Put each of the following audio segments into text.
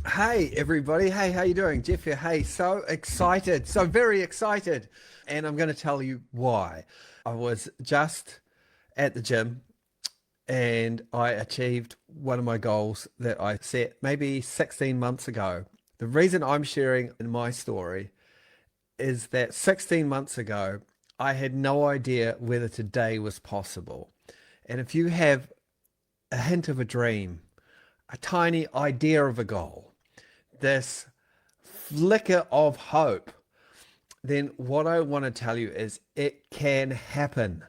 Hey everybody, hey, how you doing? Jeff here. Hey, so excited, so very excited. And I'm going to tell you why. I was just at the gym and I achieved one of my goals that I set maybe 16 months ago. The reason I'm sharing in my story is that 16 months ago, I had no idea whether today was possible. And if you have a hint of a dream, a tiny idea of a goal, this flicker of hope, then what I want to tell you is it can happen.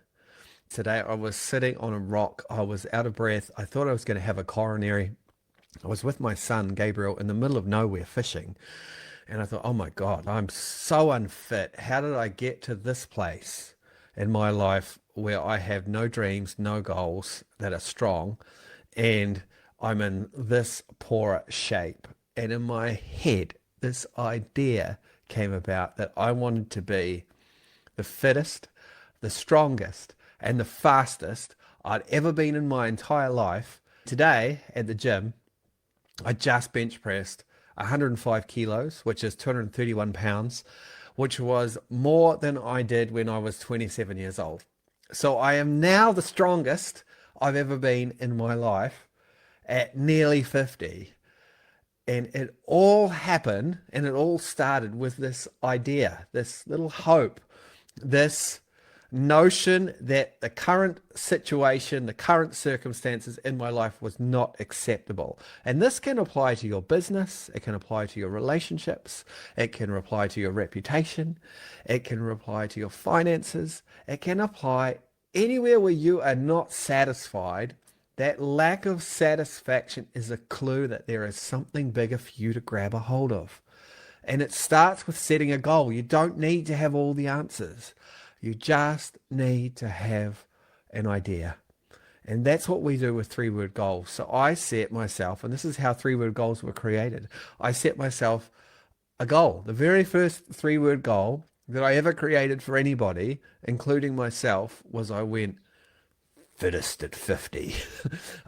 Today I was sitting on a rock. I was out of breath. I thought I was going to have a coronary. I was with my son, Gabriel, in the middle of nowhere fishing. And I thought, oh my God, I'm so unfit. How did I get to this place in my life where I have no dreams, no goals that are strong, and I'm in this poor shape? And in my head, this idea came about that I wanted to be the fittest, the strongest, and the fastest I'd ever been in my entire life. Today at the gym, I just bench pressed 105 kilos, which is 231 pounds, which was more than I did when I was 27 years old. So I am now the strongest I've ever been in my life at nearly 50. And it all happened and it all started with this idea, this little hope, this notion that the current situation, the current circumstances in my life was not acceptable. And this can apply to your business, it can apply to your relationships, it can apply to your reputation, it can apply to your finances, it can apply anywhere where you are not satisfied. That lack of satisfaction is a clue that there is something bigger for you to grab a hold of. And it starts with setting a goal. You don't need to have all the answers. You just need to have an idea. And that's what we do with three-word goals. So I set myself, and this is how three-word goals were created. I set myself a goal. The very first three-word goal that I ever created for anybody, including myself, was I went, fittest at 50.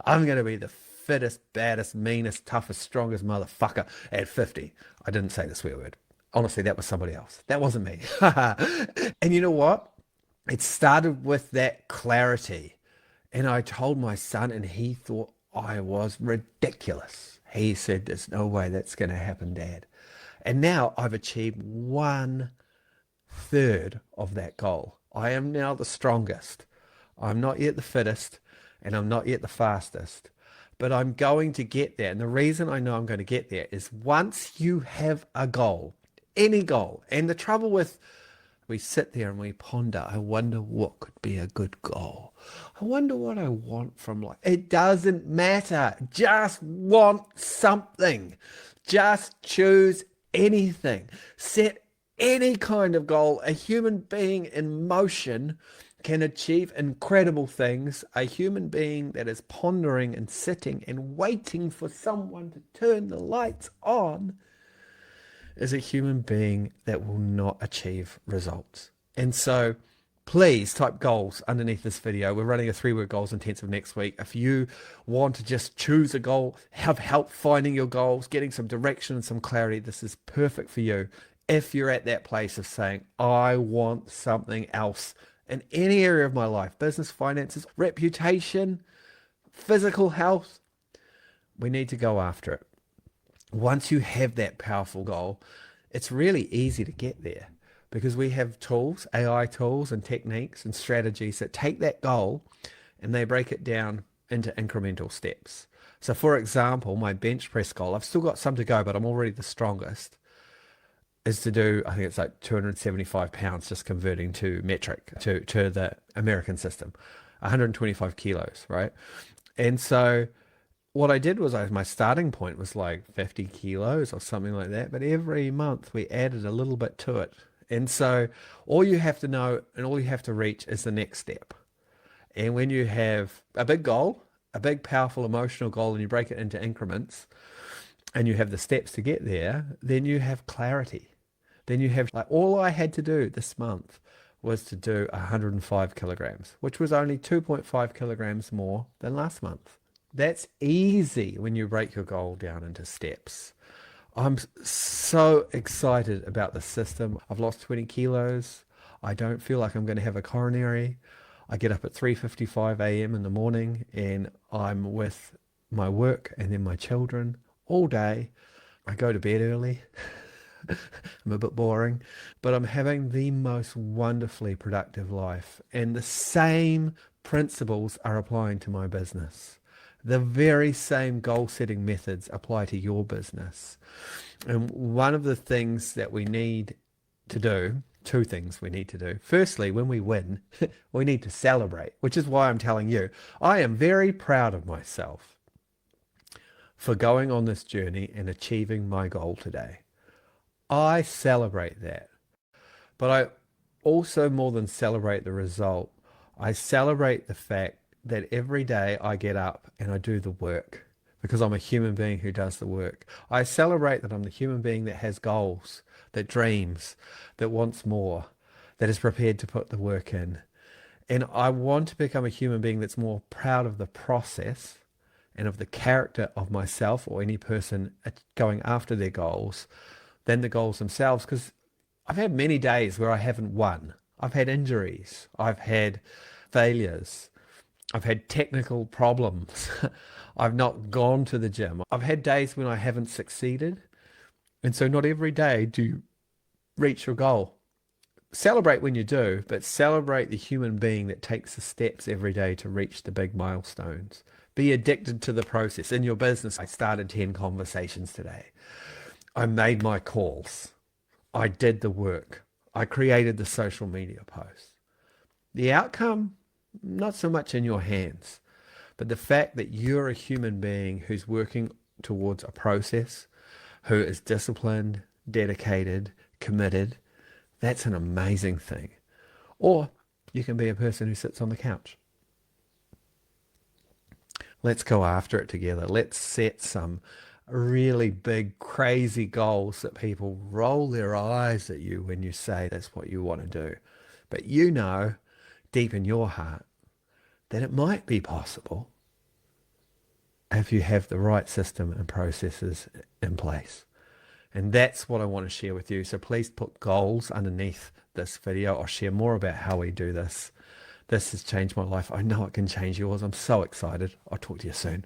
I'm going to be the fittest, baddest, meanest, toughest, strongest motherfucker at 50. I didn't say the swear word. Honestly, that was somebody else. That wasn't me. And you know what? It started with that clarity. And I told my son, and he thought I was ridiculous. He said, there's no way that's going to happen, Dad. And now I've achieved 1/3 of that goal. I am now the strongest. I'm not yet the fittest and I'm not yet the fastest, but I'm going to get there. And the reason I know I'm going to get there is once you have a goal, any goal, and the trouble with we sit there and we ponder, I wonder what could be a good goal. I wonder what I want from life. It doesn't matter. Just want something. Just choose anything. Set any kind of goal. A human being in motion can achieve incredible things. A human being that is pondering and sitting and waiting for someone to turn the lights on is a human being that will not achieve results. And so please type goals underneath this video. We're running a three-word goals intensive next week. If you want to just choose a goal, have help finding your goals, getting some direction and some clarity, this is perfect for you. If you're at that place of saying, I want something else in any area of my life, business, finances, reputation, physical health, we need to go after it. Once you have that powerful goal, it's really easy to get there because we have tools, AI tools and techniques and strategies that take that goal and they break it down into incremental steps. So for example, my bench press goal, I've still got some to go, but I'm already the strongest, is to do, I think it's like 275 pounds, just converting to metric, to the American system, 125 kilos, right? And so what I did was my starting point was like 50 kilos or something like that. But every month we added a little bit to it. And so all you have to know and all you have to reach is the next step. And when you have a big goal, a big, powerful, emotional goal, and you break it into increments and you have the steps to get there, then you have clarity. Then you have, like, all I had to do this month was to do 105 kilograms, which was only 2.5 kilograms more than last month. That's easy when you break your goal down into steps. I'm so excited about the system. I've lost 20 kilos. I don't feel like I'm going to have a coronary. I get up at 3:55 a.m. in the morning and I'm with my work and then my children all day. I go to bed early. I'm a bit boring, but I'm having the most wonderfully productive life. And the same principles are applying to my business. The very same goal setting methods apply to your business. And one of the things that we need to do, two things we need to do. Firstly, when we win, we need to celebrate, which is why I'm telling you, I am very proud of myself for going on this journey and achieving my goal today. I celebrate that. But I also more than celebrate the result, I celebrate the fact that every day I get up and I do the work because I'm a human being who does the work. I celebrate that I'm the human being that has goals, that dreams, that wants more, that is prepared to put the work in. And I want to become a human being that's more proud of the process and of the character of myself or any person going after their goals than the goals themselves. Because I've had many days where I haven't won. I've had injuries. I've had failures. I've had technical problems. I've not gone to the gym. I've had days when I haven't succeeded. And so not every day do you reach your goal. Celebrate when you do, but celebrate the human being that takes the steps every day to reach the big milestones. Be addicted to the process. In your business, I started 10 conversations today. I made my calls. I did the work. I created the social media posts. The outcome, not so much in your hands, but the fact that you're a human being who's working towards a process, who is disciplined, dedicated, committed, that's an amazing thing. Or you can be a person who sits on the couch. Let's go after it together. Let's set some really big, crazy goals that people roll their eyes at you when you say that's what you want to do. But you know, deep in your heart, that it might be possible if you have the right system and processes in place. And that's what I want to share with you. So please put goals underneath this video. I'll share more about how we do this. This has changed my life. I know it can change yours. I'm so excited. I'll talk to you soon.